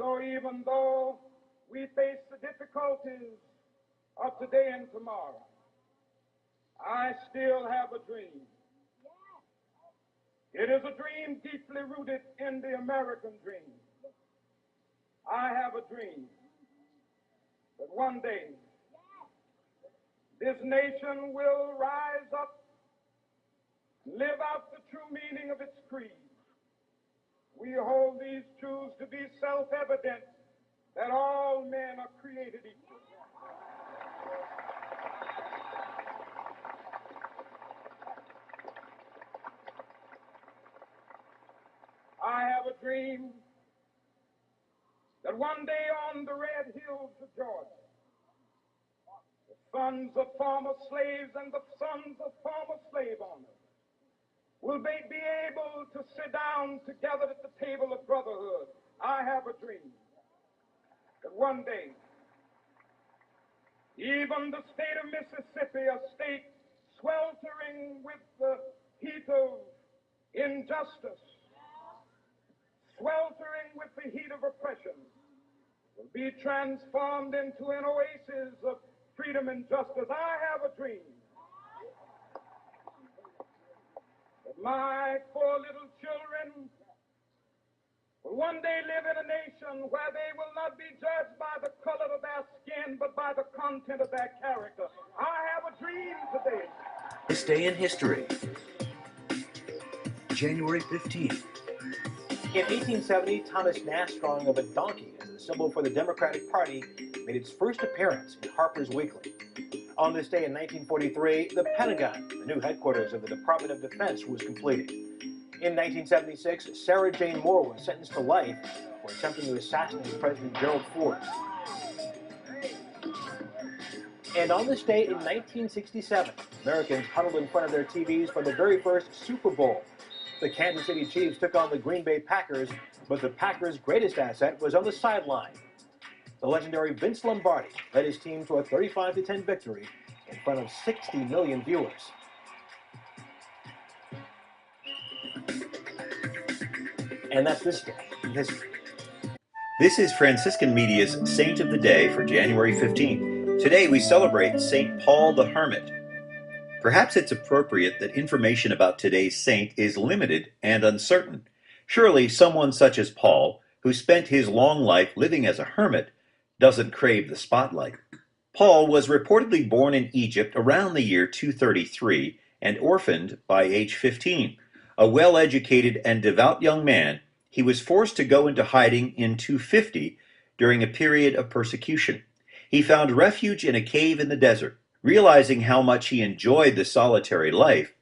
So even though we face the difficulties of today and tomorrow, I still have a dream. It is a dream deeply rooted in the American dream. I have a dream that one day this nation will rise up, live out the true meaning of its creed. We hold these truths to be self-evident, that all men are created equal. I have a dream that one day on the red hills of Georgia, the sons of former slaves and the sons of former slave owners will be able to sit down together at the table of brotherhood. I have a dream that one day, even the state of Mississippi, a state sweltering with the heat of injustice, sweltering with the heat of oppression, will be transformed into an oasis of freedom and justice. I have a dream that my four little children will one day live in a nation where they will not be judged by the color of their skin, but by the content of their character. I have a dream today. This day in history, January 15th. In 1870, Thomas Nast's drawing of a donkey as a symbol for the Democratic Party made its first appearance in Harper's Weekly. On this day in 1943, the Pentagon, the new headquarters of the Department of Defense, was completed. In 1976, Sarah Jane Moore was sentenced to life for attempting to assassinate President Gerald Ford. And on this day in 1967, Americans huddled in front of their TVs for the very first Super Bowl. The Kansas City Chiefs took on the Green Bay Packers, but the Packers' greatest asset was on the sideline. The legendary Vince Lombardi led his team to a 35-10 victory in front of 60 million viewers. And that's this day in history. This is Franciscan Media's Saint of the Day for January 15th. Today we celebrate St. Paul the Hermit. Perhaps it's appropriate that information about today's saint is limited and uncertain. Surely someone such as Paul, who spent his long life living as a hermit, doesn't crave the spotlight. Paul was reportedly born in Egypt around the year 233 and orphaned by age 15. A well-educated and devout young man, he was forced to go into hiding in 250 during a period of persecution. He found refuge in a cave in the desert. Realizing how much he enjoyed the solitary life,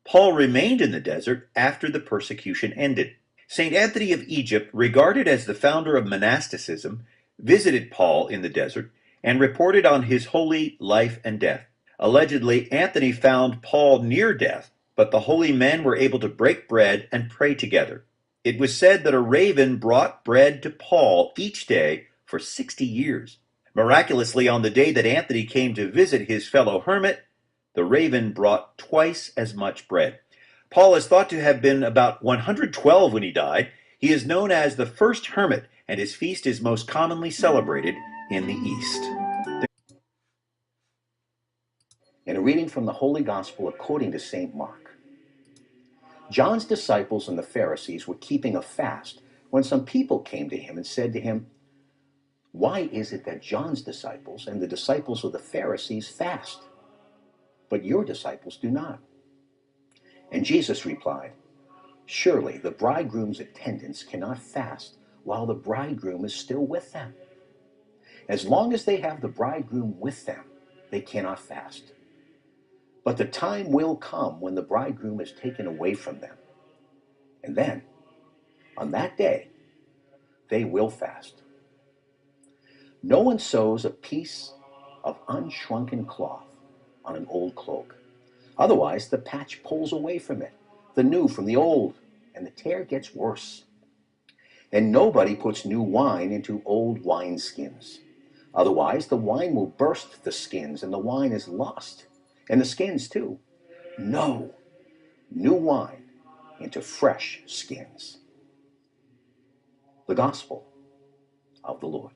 Paul remained in the desert after the persecution ended. St. Anthony of Egypt, regarded as the founder of monasticism, visited Paul in the desert and reported on his holy life and death. Allegedly, Anthony found Paul near death, but the holy men were able to break bread and pray together. It was said that a raven brought bread to Paul each day for 60 years. Miraculously, on the day that Anthony came to visit his fellow hermit, the raven brought twice as much bread. Paul is thought to have been about 112 when he died. He is known as the first hermit, and his feast is most commonly celebrated in the East. In a reading from the Holy Gospel according to St. Mark. John's disciples and the Pharisees were keeping a fast when some people came to him and said to him, "Why is it that John's disciples and the disciples of the Pharisees fast, but your disciples do not?" And Jesus replied, "Surely the bridegroom's attendants cannot fast while the bridegroom is still with them. As long as they have the bridegroom with them, they cannot fast. But the time will come when the bridegroom is taken away from them. And then, on that day, they will fast. No one sews a piece of unshrunken cloth on an old cloak. Otherwise, the patch pulls away from it, the new from the old, and the tear gets worse. And nobody puts new wine into old wineskins. Otherwise, the wine will burst the skins, and the wine is lost, and the skins too. No, new wine into fresh skins." The Gospel of the Lord.